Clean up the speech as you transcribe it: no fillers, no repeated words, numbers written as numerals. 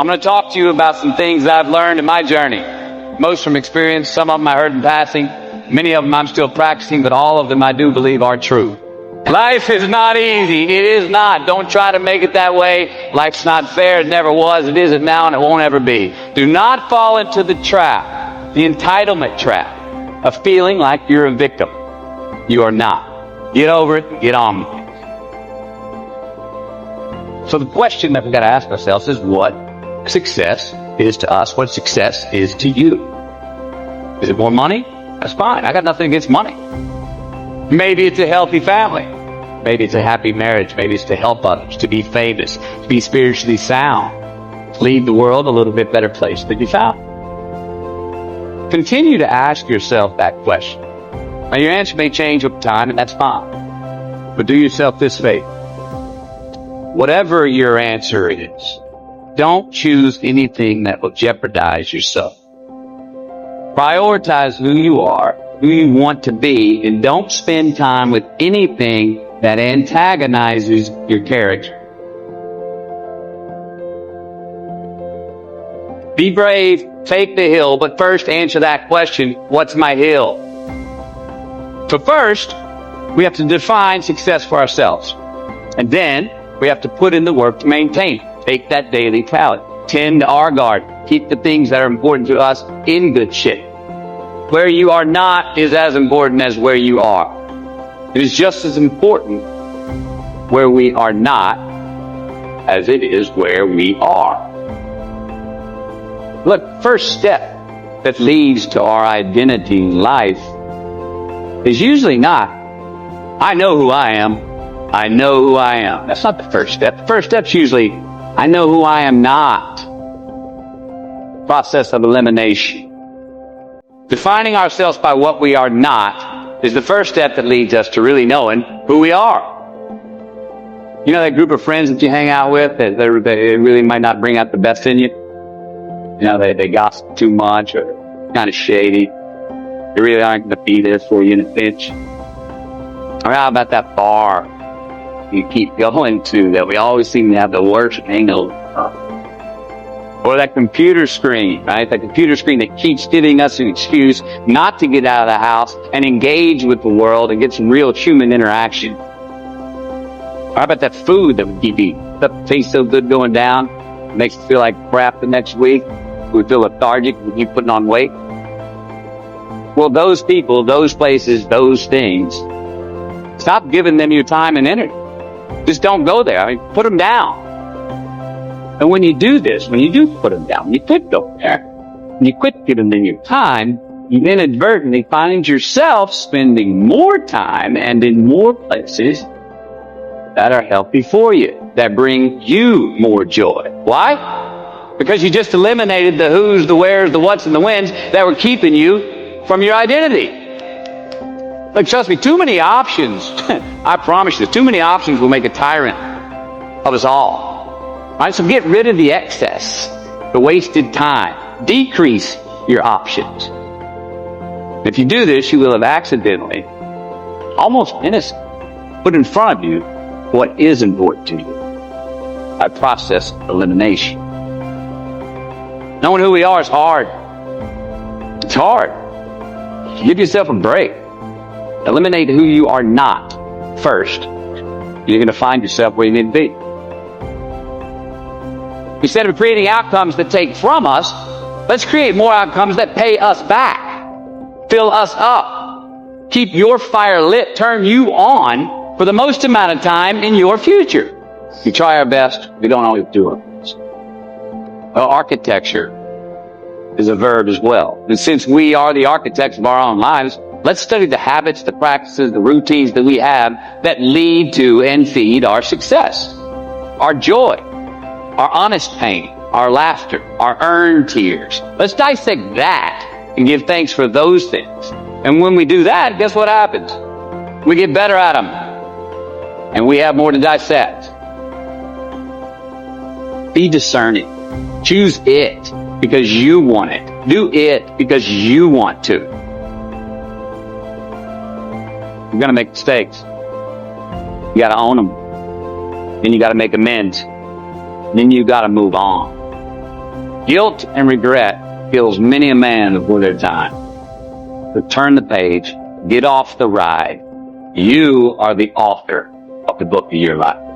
I'm going to talk to you about some things that I've learned in my journey. Most from experience, some of them I heard in passing, many of them I'm still practicing, but all of them I do believe are true. Life is not easy. It is not. Don't try to make it that way. Life's not fair. It never was. It isn't now, and it won't ever be. Do not fall into the trap, the entitlement trap, of feeling like you're a victim. You are not. Get over it. Get on with it. So the question that we've got to ask ourselves is what success is to us, what success is to you. Is it more money? That's fine. I got nothing against money. Maybe it's a healthy family. Maybe it's a happy marriage. Maybe it's to help others, to be famous, to be spiritually sound, to leave the world a little bit better place than you found. Continue to ask yourself that question. Now your answer may change over time, and that's fine. But do yourself this favor. Whatever your answer is, don't choose anything that will jeopardize yourself. Prioritize who you are, who you want to be, and don't spend time with anything that antagonizes your character. Be brave, take the hill, but first answer that question, what's my hill? So first, we have to define success for ourselves. And then, we have to put in the work to maintain it. Take that daily tally. Tend to our garden. Keep the things that are important to us in good shape. Where you are not is as important as where you are. It is just as important where we are not as it is where we are. Look, first step that leads to our identity in life is usually not, I know who I am. I know who I am. That's not the first step. The first step's usually, I know who I am not. Process of elimination. Defining ourselves by what we are not is the first step that leads us to really knowing who we are. You know that group of friends that you hang out with, that they really might not bring out the best in you? You know, they gossip too much, or kind of shady. They really aren't going to be there for you in a pinch. Or how about that bar you keep going to that we always seem to have the worst hangover? Or that computer screen, right? That computer screen that keeps giving us an excuse not to get out of the house and engage with the world and get some real human interaction. Or how about that food that we keep eating? Stuff tastes so good going down, it makes us feel like crap the next week. We feel lethargic, we keep putting on weight. Well, those people, those places, those things, stop giving them your time and energy. Just don't go there. I mean, put them down. And when you do this, when you do put them down, when you quit going there, when you quit giving them your time, you inadvertently find yourself spending more time and in more places that are healthy for you, that bring you more joy. Why? Because you just eliminated the who's, the where's, the what's, and the when's that were keeping you from your identity. Look, trust me, too many options, I promise you, too many options will make a tyrant of us all. All right, so get rid of the excess, the wasted time. Decrease your options. If you do this, you will have accidentally, almost innocent, put in front of you what is important to you by process of elimination. Knowing who we are is hard. It's hard. Give yourself a break. Eliminate who you are not first. You're going to find yourself where you need to be. Instead of creating outcomes that take from us, let's create more outcomes that pay us back, fill us up, keep your fire lit, turn you on for the most amount of time in your future. We try our best. We don't always do it. Well, architecture is a verb as well. And since we are the architects of our own lives, let's study the habits, the practices, the routines that we have that lead to and feed our success, our joy, our honest pain, our laughter, our earned tears. Let's dissect that and give thanks for those things. And when we do that, guess what happens? We get better at them. And we have more to dissect. Be discerning. Choose it because you want it. Do it because you want to. You're going to make mistakes. You got to own them. Then you got to make amends. Then you got to move on. Guilt and regret kills many a man before their time. So turn the page, get off the ride. You are the author of the book of your life.